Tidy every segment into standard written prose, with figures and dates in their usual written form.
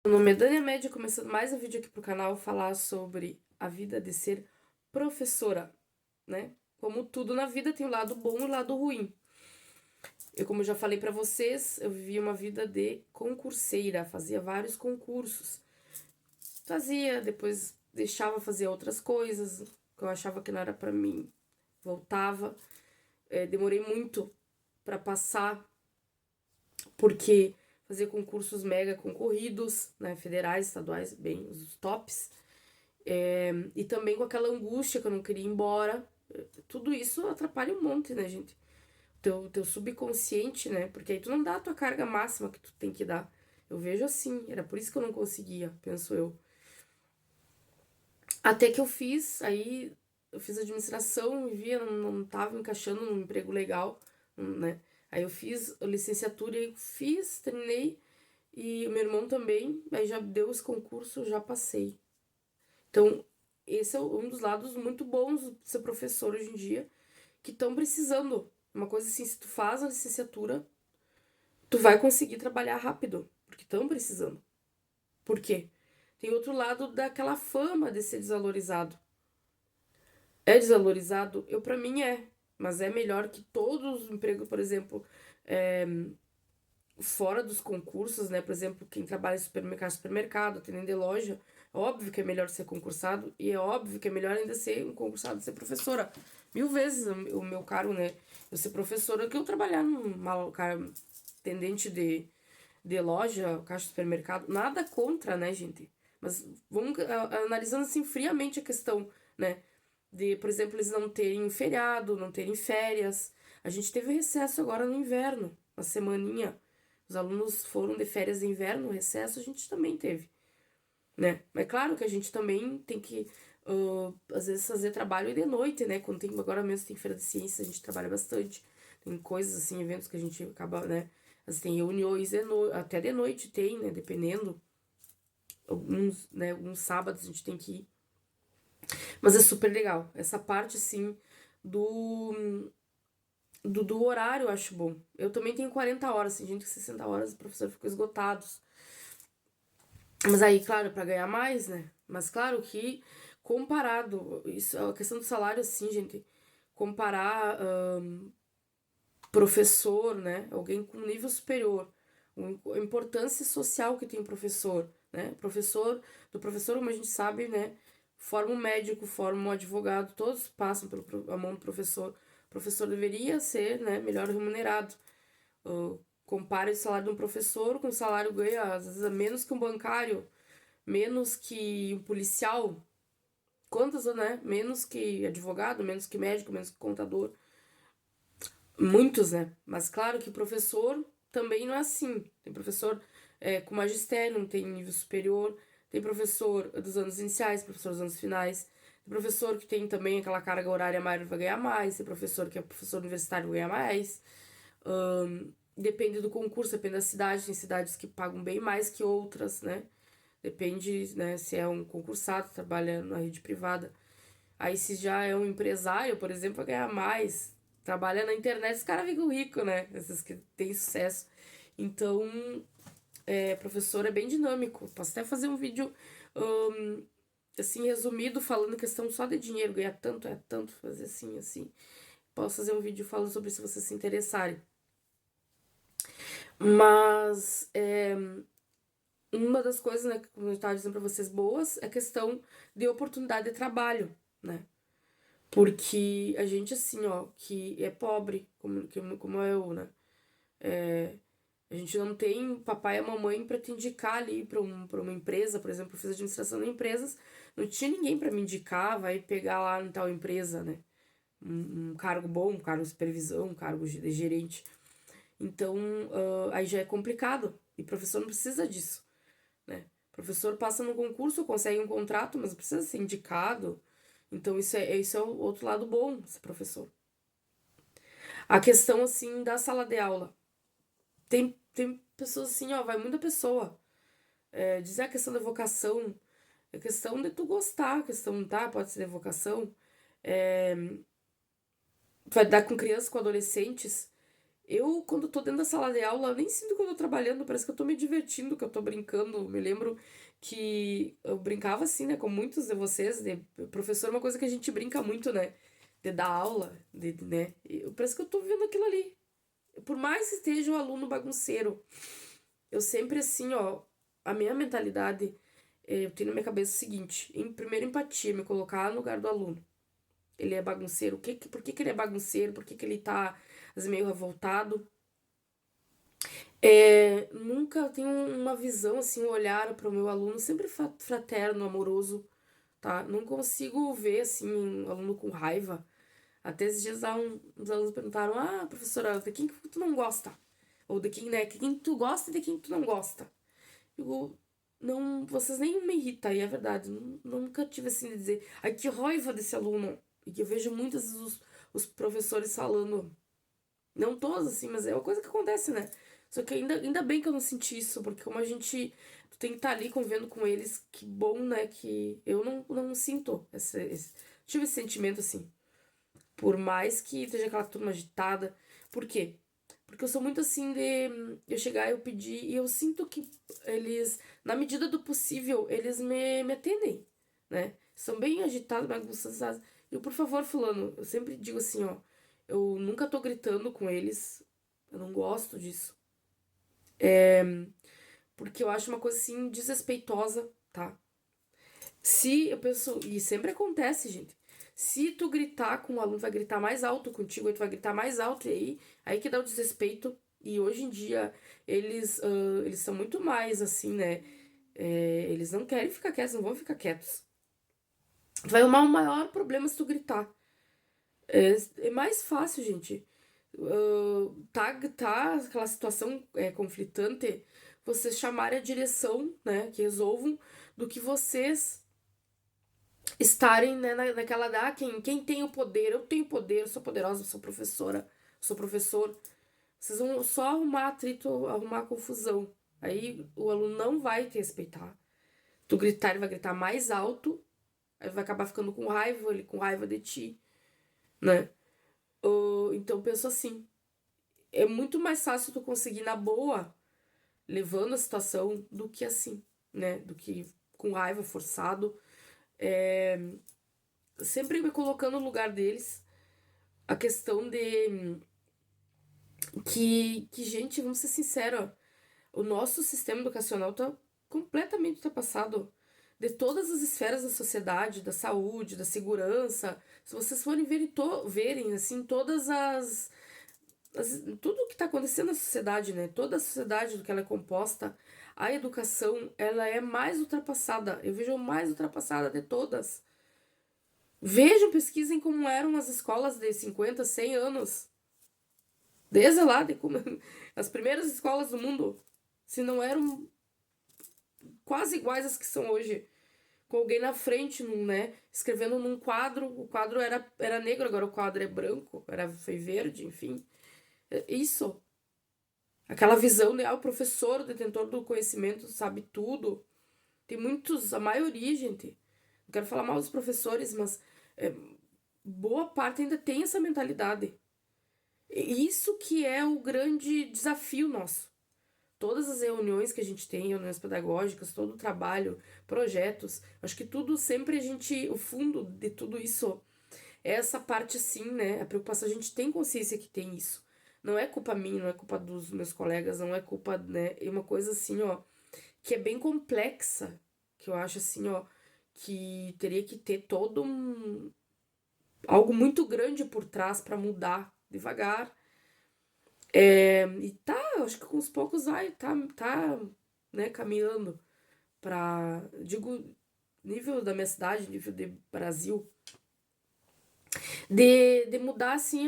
Meu nome é Dania Média, começando mais um vídeo aqui pro canal falar sobre a vida de ser professora, né? Como tudo na vida tem o lado bom e o lado ruim. Como já falei pra vocês, eu vivia uma vida de concurseira, fazia vários concursos. Fazia, depois deixava fazer outras coisas que eu achava que não era pra mim. Voltava. Demorei muito pra passar, porque fazia concursos mega concorridos, né? Federais, estaduais, bem, os tops. E também com aquela angústia que eu não queria ir embora. Tudo isso atrapalha um monte, né, gente? Teu subconsciente, né? Porque aí tu não dá a tua carga máxima que tu tem que dar. Eu vejo assim, era por isso que eu não conseguia, penso eu. Até que eu fiz administração e via, não tava encaixando num emprego legal, né? Aí eu fiz a licenciatura e fiz, terminei. E o meu irmão também, aí já deu os concursos, já passei. Então, esse é um dos lados muito bons de ser professor hoje em dia, que estão precisando. Uma coisa assim, se tu faz a licenciatura, tu vai conseguir trabalhar rápido, porque estão precisando. Por quê? Tem outro lado daquela fama de ser desvalorizado. É desvalorizado? Eu, para mim, é. Mas é melhor que todos os empregos, por exemplo, é, fora dos concursos, né? Por exemplo, quem trabalha em supermercado, atendendo de loja, é óbvio que é melhor ser concursado e é óbvio que é melhor ainda ser um concursado ser professora. Mil vezes o meu cargo, né? Eu ser professora que eu trabalhar numa atendente de loja, caixa de supermercado. Nada contra, né, gente? Mas vamos analisando assim friamente a questão, né? De, por exemplo, eles não terem feriado, não terem férias. A gente teve recesso agora no inverno, uma semaninha. Os alunos foram de férias de inverno, recesso a gente também teve, né? Mas é claro que a gente também tem que, às vezes, fazer trabalho de noite, né? Quando tem, agora mesmo tem feira de ciências, a gente trabalha bastante. Tem coisas assim, eventos que a gente acaba, né? Às vezes tem reuniões até de noite tem, né? Dependendo. Alguns, né? Alguns sábados a gente tem que ir. Mas é super legal. Essa parte, assim, do horário eu acho bom. Eu também tenho 40 horas, tem gente que 60 horas, o professor ficou esgotados. Mas aí, claro, para ganhar mais, né? Mas claro que comparado, isso, a questão do salário, assim, gente, comparar professor, né? Alguém com nível superior, a importância social que tem o professor, né? Do professor, como a gente sabe, né? Forma um médico, forma um advogado, todos passam pela mão do professor. O professor deveria ser, né, melhor remunerado. Compare o salário de um professor com o salário ganha, às vezes, menos que um bancário, menos que um policial. Quantos, né? Menos que advogado, menos que médico, menos que contador. Muitos, né? Mas claro que professor também não é assim. Tem professor com magistério, não tem nível superior. Tem professor dos anos iniciais, professor dos anos finais. Tem professor que tem também aquela carga horária maior vai ganhar mais. Tem professor que é professor universitário vai ganhar mais. Depende do concurso, depende da cidade. Tem cidades que pagam bem mais que outras, né? Depende, né, se é um concursado, trabalha na rede privada. Aí se já é um empresário, por exemplo, vai ganhar mais. Trabalha na internet, os caras ficam ricos, né? Esses que têm sucesso. Então, professor é bem dinâmico. Posso até fazer um vídeo, assim, resumido, falando questão só de dinheiro. Ganhar tanto, é tanto, fazer assim, assim. Posso fazer um vídeo falando sobre isso se vocês se interessarem. Mas, uma das coisas, né, que eu estava dizendo pra vocês, boas, é a questão de oportunidade de trabalho, né? Porque a gente, assim, ó, que é pobre, como eu, né? A gente não tem papai e mamãe pra te indicar ali pra uma empresa, por exemplo, eu fiz administração de empresas, não tinha ninguém pra me indicar, vai pegar lá em tal empresa, né? Um cargo bom, um cargo de supervisão, um cargo de gerente. Então, aí já é complicado. E professor não precisa disso, né? Professor passa no concurso, consegue um contrato, mas precisa ser indicado. Então, isso é o outro lado bom, ser professor. A questão, assim, da sala de aula. Tem pessoas assim, ó, vai muita pessoa. Dizer a questão da vocação, a questão de tu gostar, a questão, tá? Pode ser de vocação. Vai dar com crianças, com adolescentes. Eu, quando tô dentro da sala de aula, eu nem sinto que eu tô trabalhando, parece que eu tô me divertindo, que eu tô brincando. Eu me lembro que eu brincava assim, né, com muitos de vocês, de professor, é uma coisa que a gente brinca muito, né, de dar aula, né, parece que eu tô vivendo aquilo ali. Por mais que esteja o aluno bagunceiro, eu sempre assim, ó, a minha mentalidade, eu tenho na minha cabeça o seguinte, primeiro empatia, me colocar no lugar do aluno. Ele é bagunceiro, por que que ele é bagunceiro, por que que ele tá às vezes, meio revoltado. Nunca tenho uma visão, assim, um olhar para o meu aluno, sempre fraterno, amoroso, tá? Não consigo ver, assim, um aluno com raiva. Até esses dias uns alunos perguntaram, ah, professora, de quem que tu não gosta? Ou de quem, né, de quem tu gosta e de quem tu não gosta. Eu, não, vocês nem me irritam, e é verdade, nunca tive, assim, de dizer, ai, que raiva desse aluno. E que eu vejo muitas vezes os professores falando, não todos, assim, mas é uma coisa que acontece, né? Só que ainda bem que eu não senti isso, porque como a gente tu tem que estar ali convivendo com eles, que bom, né? Que eu não sinto tive esse sentimento assim. Por mais que esteja aquela turma agitada. Por quê? Porque eu sou muito assim de eu chegar, eu pedir, e eu sinto que eles, na medida do possível, eles me atendem, né? São bem agitados, bagunçados. Eu, por favor, fulano, eu sempre digo assim, ó, eu nunca tô gritando com eles, eu não gosto disso. Porque eu acho uma coisa assim desrespeitosa, tá? Se eu penso, e sempre acontece, gente. Se tu gritar com o aluno, vai gritar mais alto contigo, aí tu vai gritar mais alto, e aí que dá o desrespeito. E hoje em dia, eles são muito mais assim, né? Eles não querem ficar quietos, não vão ficar quietos. Vai arrumar um maior problema se tu gritar. É mais fácil, gente. Tá aquela situação conflitante, vocês chamarem a direção, né, que resolvam, do que vocês estarem, né, naquela da quem tem o poder, eu tenho poder, eu sou poderosa, eu sou professora, sou professor. Vocês vão só arrumar atrito, arrumar confusão. Aí o aluno não vai te respeitar. Tu gritar, ele vai gritar mais alto, aí vai acabar ficando com raiva, ele com raiva de ti, né? Então eu penso assim, é muito mais fácil tu conseguir na boa, levando a situação, do que assim, né? Do que com raiva, forçado. É, sempre me colocando no lugar deles. A questão de gente, vamos ser sinceros, o nosso sistema educacional tá completamente ultrapassado de todas as esferas da sociedade, da saúde, da segurança. Se vocês forem verem assim, todas tudo o que está acontecendo na sociedade, né? Toda a sociedade do que ela é composta, a educação, ela é mais ultrapassada. Eu vejo mais ultrapassada de todas. Vejam, pesquisem como eram as escolas de 50, 100 anos. Desde lá, de como, as primeiras escolas do mundo, se não eram quase iguais às que são hoje. Com alguém na frente, né? Escrevendo num quadro. O quadro era negro, agora o quadro é branco. Foi verde, enfim. Isso. Aquela visão de, o professor, o detentor do conhecimento, sabe tudo. Tem muitos, a maioria, gente. Não quero falar mal dos professores, mas é, boa parte ainda tem essa mentalidade. E isso que é o grande desafio nosso. Todas as reuniões que a gente tem, reuniões pedagógicas, todo o trabalho, projetos, acho que tudo sempre o fundo de tudo isso é essa parte sim, né? A preocupação, a gente tem consciência que tem isso. Não é culpa minha, não é culpa dos meus colegas, não é culpa, né? É uma coisa assim, ó, que é bem complexa, que eu acho assim, ó, que teria que ter algo muito grande por trás para mudar devagar. E tá, eu acho que com os poucos vai, tá, né, caminhando para, digo, nível da minha cidade, nível de Brasil, de mudar, assim,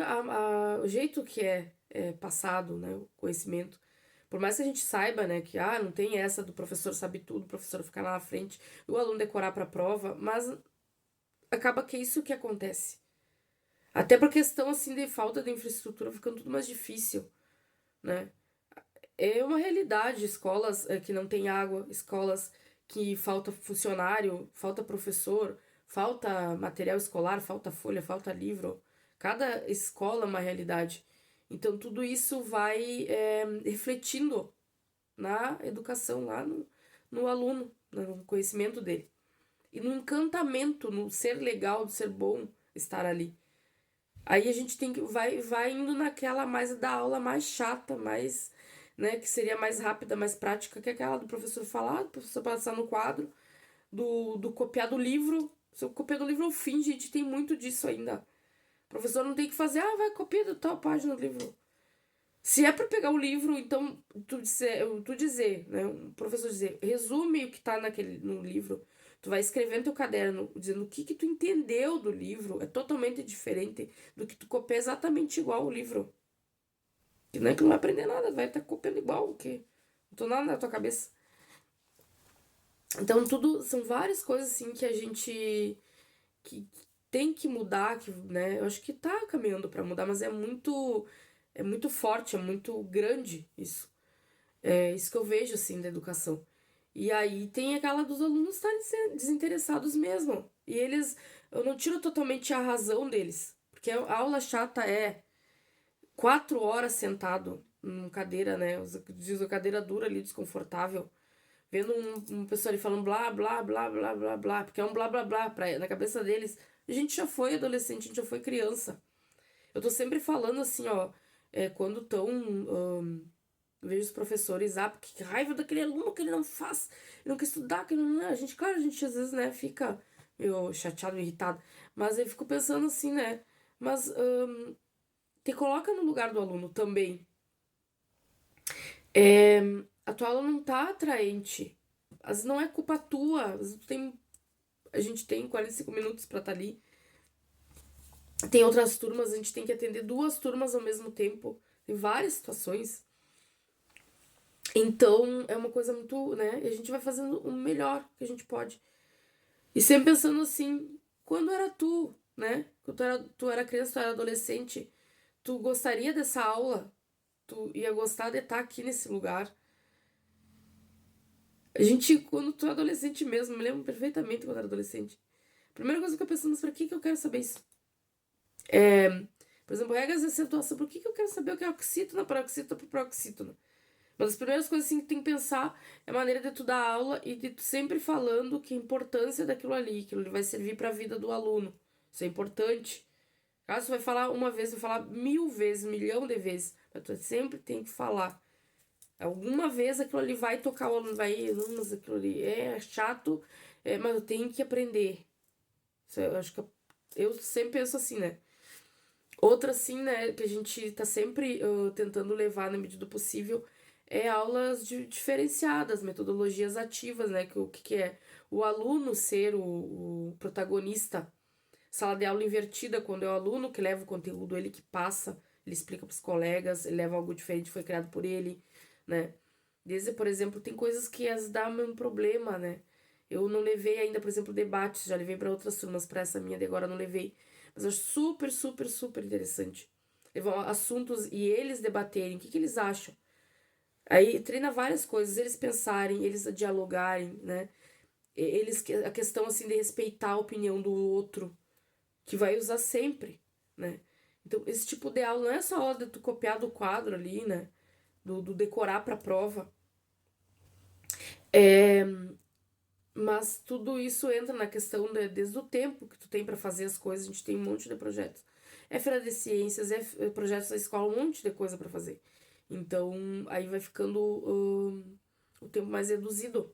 o jeito que é passado, né, o conhecimento. Por mais que a gente saiba, né, que não tem essa do professor sabe tudo, o professor ficar lá na frente, e o aluno decorar para a prova, mas acaba que é isso que acontece. Até por questão, assim, de falta de infraestrutura, ficando tudo mais difícil, né? É uma realidade, escolas que não têm água, escolas que falta funcionário, falta professor, falta material escolar, falta folha, falta livro. Cada escola é uma realidade. Então, tudo isso vai refletindo na educação, lá no aluno, no conhecimento dele. E no encantamento, no ser legal, no ser bom estar ali. Aí a gente tem que vai indo naquela mais da aula mais chata, mais, né, que seria mais rápida, mais prática, que é aquela do professor falar, do professor passar no quadro, do copiar do livro. Se eu copiar do livro ao fim, gente, tem muito disso ainda. O professor não tem que fazer, vai copiar de tal página do livro. Se é para pegar o livro, então tu dizer, né, um professor dizer, resume o que tá no livro. Tu vai escrever no teu caderno, dizendo o que tu entendeu do livro, é totalmente diferente do que tu copiar exatamente igual o livro. Que não é que não vai aprender nada, vai estar copiando igual, que não tô nada na tua cabeça. Então, tudo são várias coisas assim que a gente que tem que mudar, que, né? Eu acho que tá caminhando para mudar, mas é muito forte, é muito grande isso. É isso que eu vejo assim da educação. E aí tem aquela dos alunos estarem desinteressados mesmo. E eles, eu não tiro totalmente a razão deles, porque a aula chata é 4 horas sentado numa cadeira, né? Diz a cadeira dura ali, desconfortável, vendo um pessoal ali falando blá, blá, blá, blá, blá, blá, porque é um blá, blá, blá, na cabeça deles. A gente já foi adolescente, a gente já foi criança. Eu tô sempre falando assim, ó, quando tão. Vejo os professores, porque que raiva daquele aluno que ele não faz, ele não quer estudar, que ele não. A gente, claro, a gente às vezes, né, fica meio chateado, irritado, mas eu fico pensando assim, né, mas te coloca no lugar do aluno também. É, a tua aula não tá atraente. Às vezes não é culpa tua. Às vezes a gente tem 45 minutos pra estar ali. Tem outras turmas, a gente tem que atender duas turmas ao mesmo tempo. Tem várias situações. Então, é uma coisa muito, né? E a gente vai fazendo o melhor que a gente pode. E sempre pensando assim, quando era tu, né? Quando tu era criança, tu era adolescente, tu gostaria dessa aula? Tu ia gostar de estar aqui nesse lugar? A gente, quando tu é adolescente mesmo, me lembro perfeitamente quando eu era adolescente. A primeira coisa que eu pensando, mas pra que eu quero saber isso? Por exemplo, regras de acentuação. Por que eu quero saber o que é oxítona, paroxítona, proparoxítona? Uma das primeiras coisas assim, que tu tem que pensar é a maneira de tu dar aula e de tu sempre falando que a importância daquilo ali, que ele vai servir para a vida do aluno. Isso é importante. Caso tu vai falar uma vez, vai falar 1000 vezes, 1 milhão de vezes. Mas tu sempre tem que falar. Alguma vez aquilo ali vai tocar o aluno, vai, não, mas aquilo ali é chato, mas eu tenho que aprender. Isso eu acho que eu sempre penso assim, né? Outra, assim, né, que a gente tá sempre tentando levar na medida do possível é aulas diferenciadas, metodologias ativas, né? Que o que é? O aluno ser o protagonista. Sala de aula invertida, quando é o aluno que leva o conteúdo, ele que passa, ele explica para os colegas, ele leva algo diferente, foi criado por ele, né? Desde, por exemplo, tem coisas que as dá um problema, né? Eu não levei ainda, por exemplo, debates, já levei para outras turmas, para essa minha de agora não levei. Mas eu acho super, super, super interessante. Levar assuntos e eles debaterem, o que eles acham. Aí treina várias coisas, eles pensarem, eles dialogarem, né? A questão, assim, de respeitar a opinião do outro, que vai usar sempre, né? Então, esse tipo de aula não é só a aula de tu copiar do quadro ali, né? Do decorar pra prova. Mas tudo isso entra na questão desde o tempo que tu tem para fazer as coisas. A gente tem um monte de projetos. É feira de ciências, é projetos da escola, um monte de coisa para fazer. Então, aí vai ficando o tempo mais reduzido.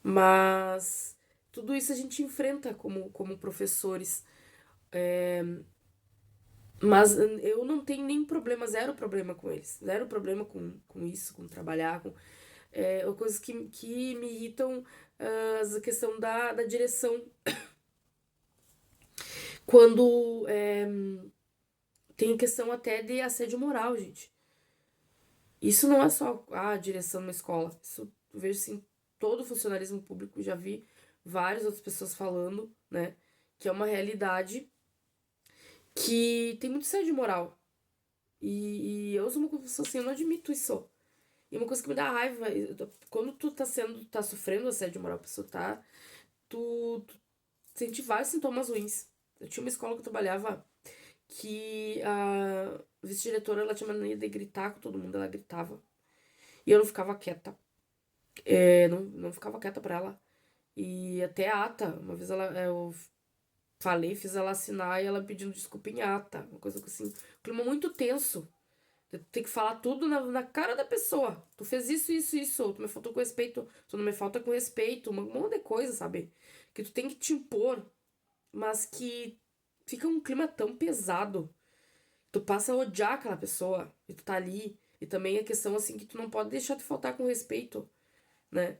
Mas tudo isso a gente enfrenta como professores. Mas eu não tenho nem problema, zero problema com eles. Zero problema com isso, com trabalhar, com coisas que me irritam, a questão da direção. Quando tem questão até de assédio moral, gente. Isso não é só a direção na escola. Isso eu vejo assim, todo o funcionalismo público, já vi várias outras pessoas falando, né? Que é uma realidade que tem muito assédio moral. E eu sou uma pessoa assim, eu não admito isso. E uma coisa que me dá raiva, quando tu tá sofrendo assédio moral, a pessoa tu sente vários sintomas ruins. Eu tinha uma escola que eu trabalhava que a vice-diretora, ela tinha mania de gritar com todo mundo, ela gritava. E eu não ficava quieta. Não ficava quieta pra ela. E até a ata, uma vez eu falei, fiz ela assinar e ela pedindo desculpa em ata. Uma coisa assim. Clima muito tenso. Tem que falar tudo na cara da pessoa. Tu fez isso, isso, isso. Ou tu me faltou com respeito. Tu não me falta com respeito. Um monte de coisa, sabe? Que tu tem que te impor. Mas que fica um clima tão pesado. Tu passa a odiar aquela pessoa. E tu tá ali. E também a questão assim que tu não pode deixar de faltar com respeito, né?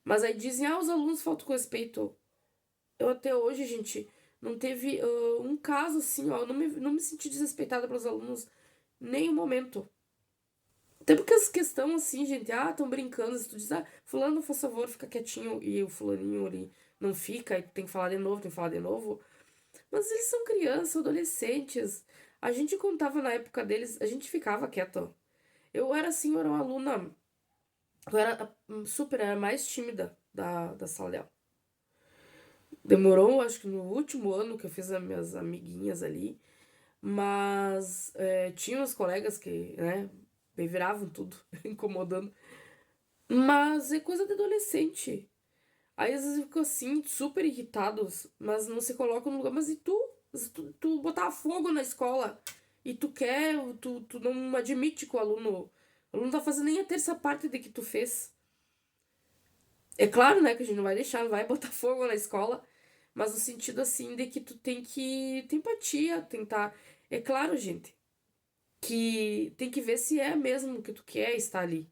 Mas aí dizem, os alunos faltam com respeito. Eu até hoje, gente, não teve um caso assim, ó. Eu não me senti desrespeitada pelos alunos em nenhum momento. Até porque as questões assim, gente, estão brincando. Se tu diz, fulano, por favor, fica quietinho. E o fulaninho ali não fica, e tu tem que falar de novo, tem que falar de novo. Mas eles são crianças, adolescentes. A gente contava na época deles, a gente ficava quieto. Eu era assim, eu era uma aluna. Eu era era mais tímida da sala dela. Demorou, acho que no último ano que eu fiz as minhas amiguinhas ali. Mas tinha uns colegas que, né, me viravam tudo, incomodando. Mas é coisa de adolescente. Aí às vezes ficam assim, super irritados, mas não se colocam no lugar. Mas e tu? Se tu botar fogo na escola e tu não admite que o aluno tá fazendo nem a terça parte de que tu fez. É claro, né, que a gente não vai deixar, não vai botar fogo na escola, mas no sentido assim de que tu tem que ter empatia, tentar. É claro, gente, que tem que ver se é mesmo o que tu quer estar ali.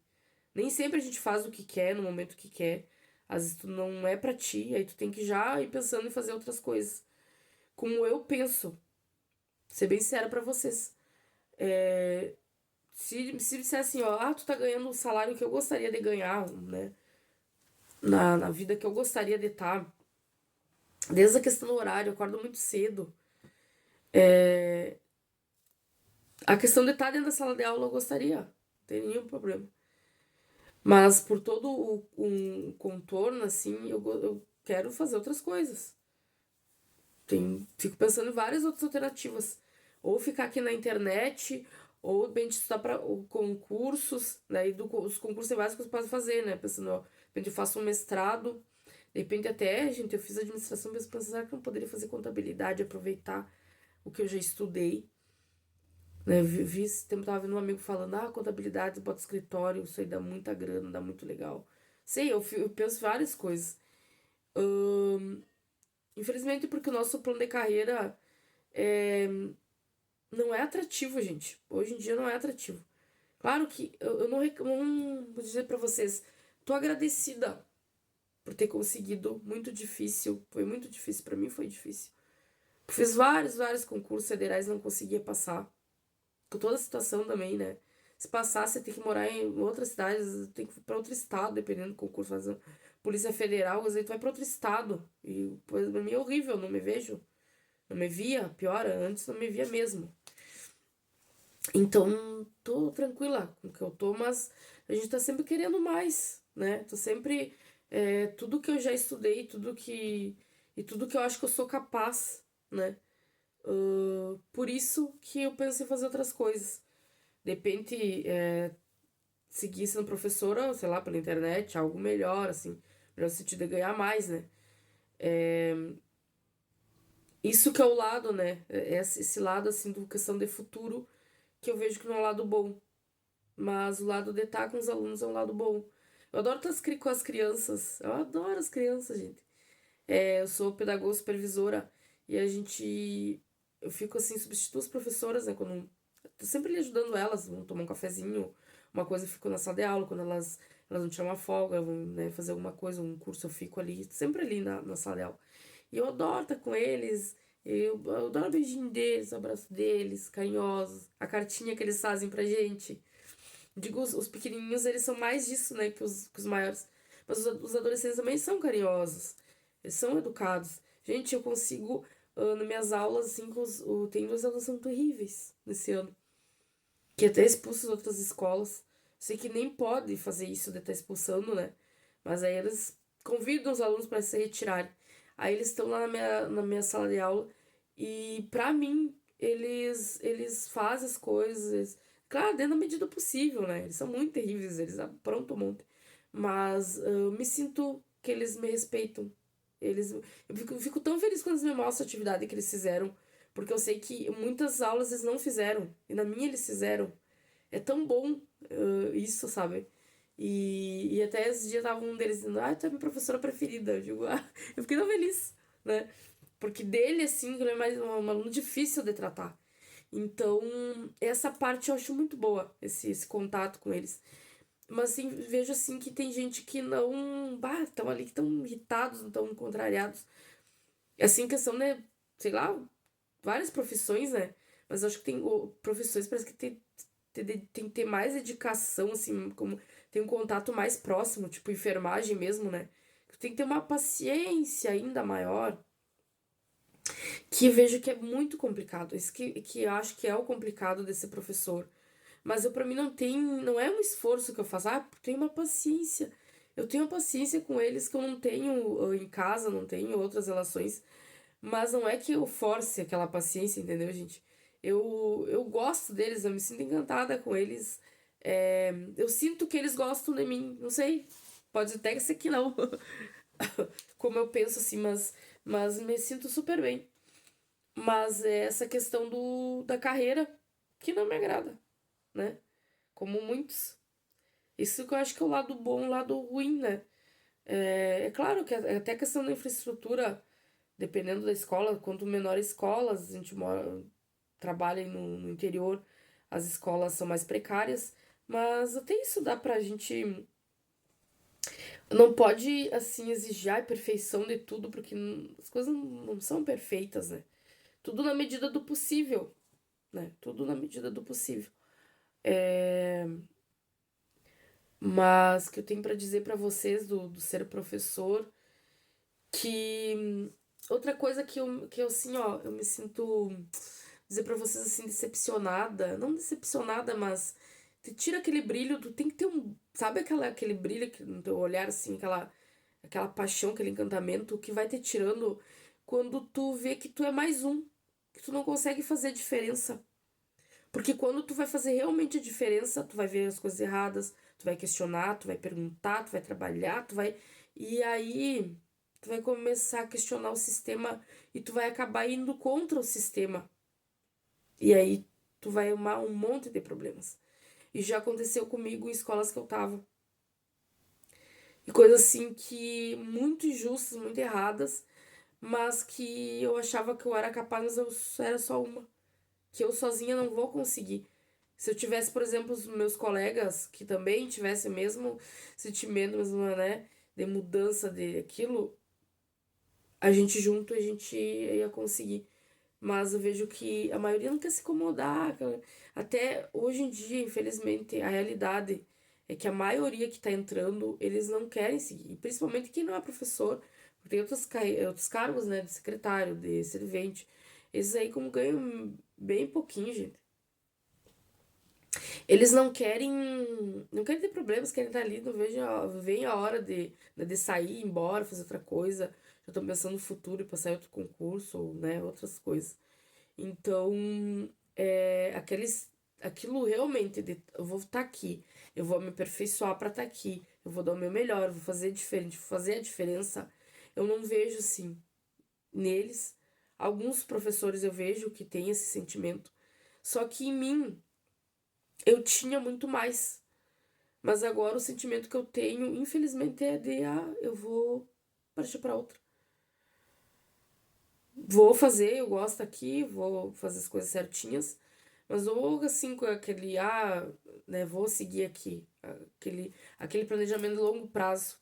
Nem sempre a gente faz o que quer no momento que quer. Às vezes tu não é pra ti, aí tu tem que já ir pensando em fazer outras coisas. Como eu penso, ser bem sincera pra vocês. Se disser assim, ó, tu tá ganhando o salário que eu gostaria de ganhar, né? Na vida que eu gostaria de estar. Desde a questão do horário, eu acordo muito cedo. A questão de estar dentro da sala de aula eu gostaria. Não tem nenhum problema. Mas por todo um contorno, assim, eu quero fazer outras coisas. Fico pensando em várias outras alternativas. Ou ficar aqui na internet, ou bem estudar para concursos, daí os concursos básicos eu posso fazer, né? Pensando, ó, de repente eu faço um mestrado, de repente até, gente, eu fiz administração, mas pensar que eu não poderia fazer contabilidade, aproveitar o que eu já estudei. Né? Vi esse tempo, tava vendo um amigo falando, contabilidade, bota escritório, isso aí dá muita grana, dá muito legal. Sei, eu penso várias coisas. Infelizmente, porque o nosso plano de carreira não é atrativo, gente. Hoje em dia não é atrativo. Claro que eu não vou dizer pra vocês, tô agradecida por ter conseguido, muito difícil, foi muito difícil, pra mim foi difícil. Fiz vários concursos federais, não conseguia passar. Com toda a situação também, né? Se passar, você tem que morar em outras cidades, tem que ir pra outro estado, dependendo do concurso, fazer Polícia Federal, às vezes tu vai pra outro estado. E pois, pra mim é horrível, não me vejo. Não me via, pior, antes não me via mesmo. Então, tô tranquila com o que eu tô, mas a gente tá sempre querendo mais, né? Tô sempre. Tudo que eu já estudei, tudo que eu acho que eu sou capaz, né? Por isso que eu penso em fazer outras coisas. De repente, seguir sendo professora, sei lá, pela internet, algo melhor, assim, melhor no sentido de ganhar mais, né? Isso que é o lado, né? Esse lado, assim, do questão de futuro, que eu vejo que não é um lado bom. Mas o lado de estar com os alunos é um lado bom. Eu adoro estar com as crianças. Eu adoro as crianças, gente. Eu sou pedagoga supervisora e a gente. Eu fico assim, substituo as professoras, né? Quando. Tô sempre ali ajudando elas, vão tomar um cafezinho, uma coisa eu fico na sala de aula, quando elas vão tirar uma folga, vão, né, fazer alguma coisa, um curso, eu fico ali, sempre ali na sala de aula. E eu adoro estar com eles, eu adoro o beijinho deles, o abraço deles, carinhosos, a cartinha que eles fazem pra gente. Digo, os pequenininhos, eles são mais disso, né, que os maiores. Mas os adolescentes também são carinhosos. Eles são educados. Gente, eu consigo, nas minhas aulas, assim, tem duas alunos que são terríveis nesse ano. Que até expulsam as outras escolas. Sei que nem pode fazer isso de estar expulsando, né? Mas aí eles convidam os alunos para se retirarem. Aí eles estão lá na minha sala de aula. E pra mim, eles fazem as coisas, claro, dentro da medida possível, né? Eles são muito terríveis, eles aprontam um monte. Mas eu me sinto que eles me respeitam. Eu fico tão feliz quando eles me mostram a atividade que eles fizeram, porque eu sei que muitas aulas eles não fizeram, e na minha eles fizeram. É tão bom isso, sabe? E até esse dia tava um deles dizendo, tu é minha professora preferida. Eu digo, eu fiquei tão feliz, né? Porque dele, assim, ele é mais um aluno difícil de tratar. Então, essa parte eu acho muito boa, esse contato com eles. Mas, assim, vejo, assim, que tem gente que não... estão ali, que estão irritados, estão contrariados. Assim, questão, né? Sei lá, várias profissões, né? Mas eu acho que tem profissões, parece que tem que ter mais dedicação, assim, como tem um contato mais próximo, tipo enfermagem mesmo, né? Tem que ter uma paciência ainda maior, que vejo que é muito complicado. Isso que eu acho que é o complicado desse professor. Mas eu, para mim, não é um esforço que eu faço, eu tenho uma paciência. Eu tenho uma paciência com eles que eu não tenho em casa, não tenho outras relações. Mas não é que eu force aquela paciência, entendeu, gente? Eu gosto deles, eu me sinto encantada com eles. Eu sinto que eles gostam de mim, não sei. Pode até ser que não, como eu penso assim, mas me sinto super bem. Mas é essa questão da carreira que não me agrada, né? Como muitos. Isso que eu acho que é o lado bom e o lado ruim, né? É claro que até a questão da infraestrutura, dependendo da escola, quanto menor escolas, a gente trabalha aí no interior, as escolas são mais precárias, mas até isso dá pra gente. Não pode, assim, exigir a perfeição de tudo, porque as coisas não são perfeitas, né? Tudo na medida do possível, né? Tudo na medida do possível. Mas que eu tenho pra dizer pra vocês do ser professor, que outra coisa que eu assim, ó, eu me sinto dizer pra vocês assim, decepcionada, não decepcionada, mas te tira aquele brilho, tu tem que ter sabe aquele brilho no teu olhar assim, aquela paixão, aquele encantamento que vai te tirando quando tu vê que tu é mais um, que tu não consegue fazer a diferença. Porque quando tu vai fazer realmente a diferença, tu vai ver as coisas erradas, tu vai questionar, tu vai perguntar, tu vai trabalhar, tu vai. E aí tu vai começar a questionar o sistema e tu vai acabar indo contra o sistema. E aí tu vai arrumar um monte de problemas. E já aconteceu comigo em escolas que eu tava. E coisas assim que muito injustas, muito erradas, mas que eu achava que eu era capaz, mas eu era só uma. Que eu sozinha não vou conseguir. Se eu tivesse, por exemplo, os meus colegas que também tivessem o mesmo sentimento, mesmo, né, de mudança de aquilo, a gente junto a gente ia conseguir. Mas eu vejo que a maioria não quer se incomodar. Até hoje em dia, infelizmente, a realidade é que a maioria que tá entrando, eles não querem seguir. E principalmente quem não é professor, porque tem outros cargos, né, de secretário, de servente. Esses aí, como ganham bem pouquinho, gente. Eles não querem ter problemas, querem estar ali, não vem a hora de sair, ir embora, fazer outra coisa. Já estão pensando no futuro e passar em outro concurso, ou, né, outras coisas. Então, aquilo realmente, eu vou estar aqui, eu vou me aperfeiçoar para estar aqui, eu vou dar o meu melhor, eu vou fazer diferente, vou fazer a diferença. Eu não vejo assim neles. Alguns professores eu vejo que têm esse sentimento, só que em mim eu tinha muito mais. Mas agora o sentimento que eu tenho, infelizmente, é de, eu vou partir para outra. Vou fazer, eu gosto aqui, vou fazer as coisas certinhas, mas ou assim com aquele, né, vou seguir aqui, aquele planejamento de longo prazo,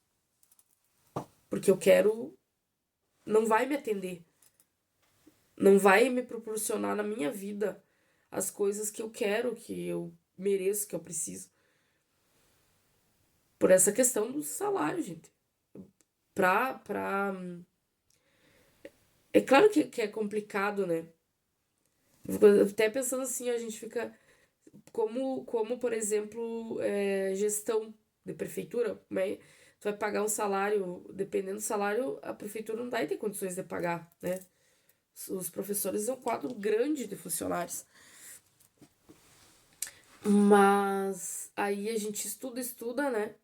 porque eu quero, não vai me atender, não vai me proporcionar na minha vida as coisas que eu quero, que eu mereço, que eu preciso. Por essa questão do salário, gente. Pra É claro que é complicado, né? Até pensando assim, a gente fica. Como por exemplo, gestão de prefeitura, né? Tu vai pagar um salário, dependendo do salário, a prefeitura não vai ter condições de pagar, né? Os professores é um quadro grande de funcionários. Mas aí a gente estuda, né?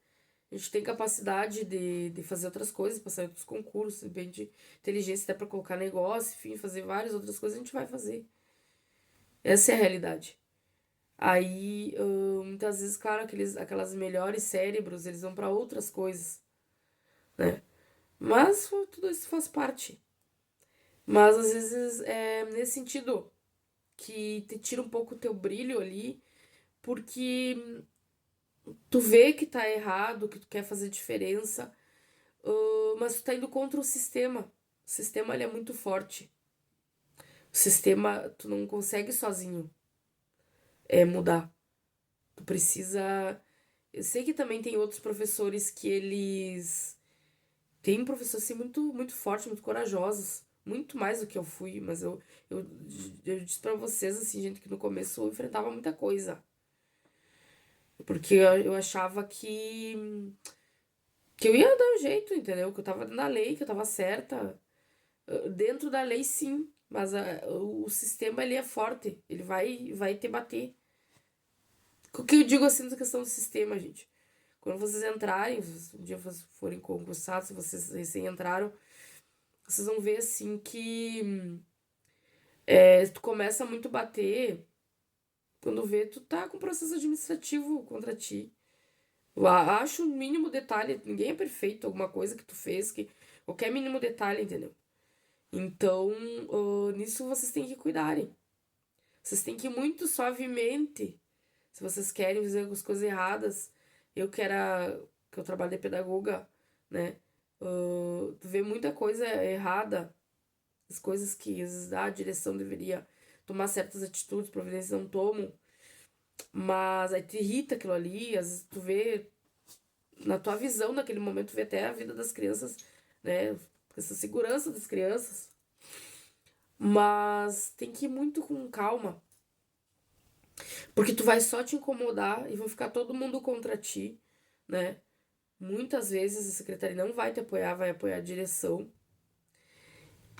A gente tem capacidade de fazer outras coisas, passar em outros concursos, bem de inteligência até para colocar negócio, enfim, fazer várias outras coisas, a gente vai fazer. Essa é a realidade. Aí, muitas vezes, claro, aquelas melhores cérebros, eles vão para outras coisas, né? Mas tudo isso faz parte. Mas às vezes é nesse sentido que te tira um pouco o teu brilho ali, porque tu vê que tá errado, que tu quer fazer diferença, mas tu tá indo contra o sistema. O sistema ele é muito forte. O sistema tu não consegue sozinho mudar. Tu precisa. Eu sei que também tem outros professores que eles. Tem professores assim muito fortes, muito corajosos. Muito mais do que eu fui, mas eu, eu disse pra vocês, assim, gente, que no começo eu enfrentava muita coisa. Porque eu achava que eu ia dar um jeito, entendeu? Que eu tava na lei, que eu tava certa. Dentro da lei, sim, mas o sistema ele é forte, ele vai te bater. O que eu digo assim da questão do sistema, gente? Quando vocês entrarem, um dia vocês forem concursados, se vocês recém entraram, vocês vão ver assim que tu começa muito a bater, quando vê, tu tá com processo administrativo contra ti. Eu acho o mínimo detalhe, ninguém é perfeito, alguma coisa que tu fez, que qualquer mínimo detalhe, entendeu? Então, nisso vocês têm que cuidarem. Vocês têm que ir muito suavemente. Se vocês querem fazer as coisas erradas, eu que eu trabalho de pedagoga, né? Tu vê muita coisa errada, as coisas que às vezes a direção deveria tomar certas atitudes, providências não tomam, mas aí te irrita aquilo ali, às vezes tu vê, na tua visão naquele momento, tu vê até a vida das crianças, né? Essa segurança das crianças. Mas tem que ir muito com calma. Porque tu vai só te incomodar e vão ficar todo mundo contra ti, né? Muitas vezes a secretaria não vai te apoiar, vai apoiar a direção.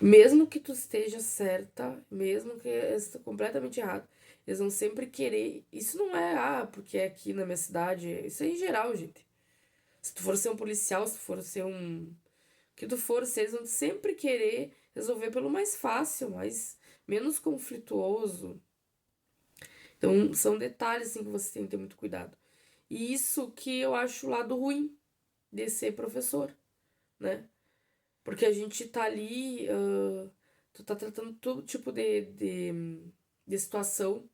Mesmo que tu esteja certa, mesmo que esteja completamente errado, eles vão sempre querer. Isso não é, porque é aqui na minha cidade. Isso é em geral, gente. Se tu for ser um policial, se tu for ser um. O que tu for ser, eles vão sempre querer resolver pelo mais fácil, mais menos conflituoso. Então, são detalhes assim que você tem que ter muito cuidado. E isso que eu acho o lado ruim de ser professor, né? Porque a gente tá ali, tu tá tratando todo tipo de situação,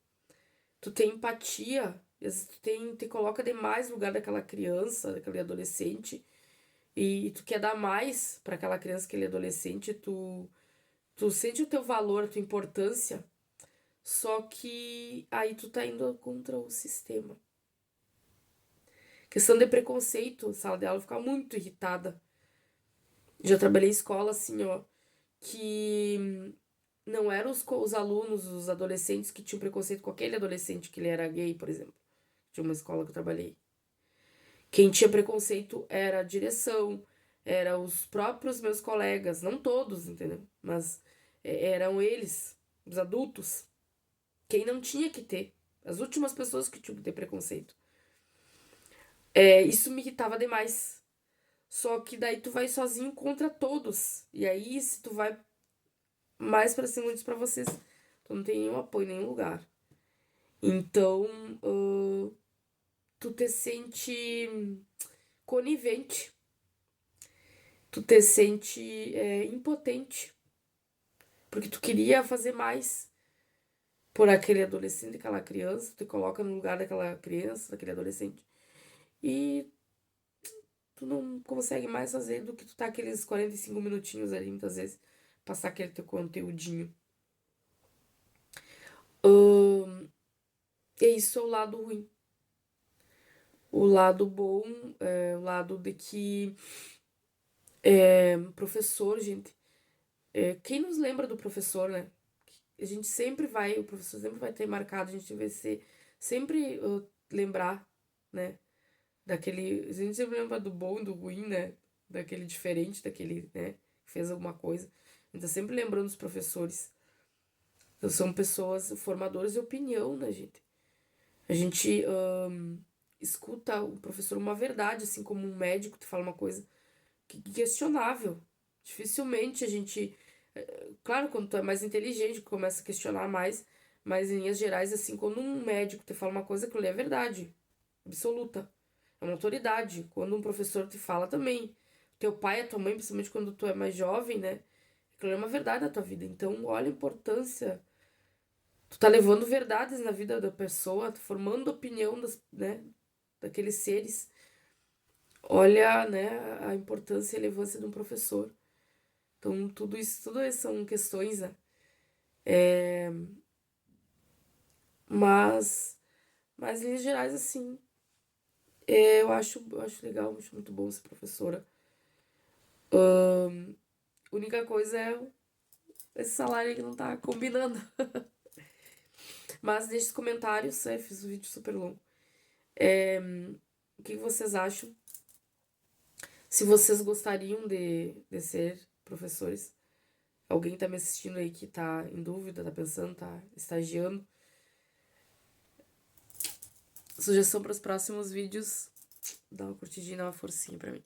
tu tem empatia, às vezes te coloca demais no lugar daquela criança, daquele adolescente, e tu quer dar mais para aquela criança, aquele adolescente, tu sente o teu valor, a tua importância, só que aí tu tá indo contra o sistema. Questão de preconceito, sala de aula, eu ficava muito irritada. Já trabalhei em escola assim, ó, que não eram os alunos, os adolescentes que tinham preconceito com aquele adolescente que ele era gay, por exemplo. Tinha uma escola que eu trabalhei. Quem tinha preconceito era a direção, eram os próprios meus colegas, não todos, entendeu? Mas eram eles, os adultos. Quem não tinha que ter. As últimas pessoas que tinham que ter preconceito. Isso me irritava demais. Só que daí tu vai sozinho contra todos. E aí, se tu vai mais pra cima disso pra vocês, tu não tem nenhum apoio em nenhum lugar. Então, tu te sente conivente, tu te sente impotente, porque tu queria fazer mais por aquele adolescente, aquela criança, tu te coloca no lugar daquela criança, daquele adolescente, e tu não consegue mais fazer do que tu tá aqueles 45 minutinhos ali, muitas vezes, passar aquele teu conteúdinho. E isso é o lado ruim. O lado bom é o lado de que professor, gente. Quem nos lembra do professor, né? A gente sempre vai, o professor sempre vai ter marcado, a gente vai ser, sempre lembrar, né? Daquele. A gente sempre lembra do bom e do ruim, né? Daquele diferente, daquele, né? Que fez alguma coisa. gente tá sempre lembrando os professores. Então, são pessoas formadoras de opinião, né, gente? A gente escuta o professor uma verdade, assim como um médico te fala uma coisa questionável. Dificilmente a gente. Claro, quando tu é mais inteligente, começa a questionar mais, mas em linhas gerais, assim, quando um médico te fala uma coisa, aquilo ali é verdade, absoluta. É uma autoridade. Quando um professor te fala também, teu pai, a tua mãe, principalmente quando tu é mais jovem, né? Aquilo é uma verdade da tua vida. Então, olha a importância. Tu tá levando verdades na vida da pessoa, tu formando opinião né, daqueles seres. Olha, né, a importância e a relevância de um professor. Então, tudo isso são questões, né? Mas, mas em linhas gerais, assim, eu acho legal, acho muito bom ser professora. A única coisa é esse salário aí que não tá combinando. Mas deixe os comentários, fiz um vídeo super longo. O que vocês acham? Se vocês gostariam de ser professores. Alguém tá me assistindo aí que tá em dúvida, tá pensando, tá estagiando. Sugestão para os próximos vídeos. Dá uma curtidinha, dá uma forcinha pra mim.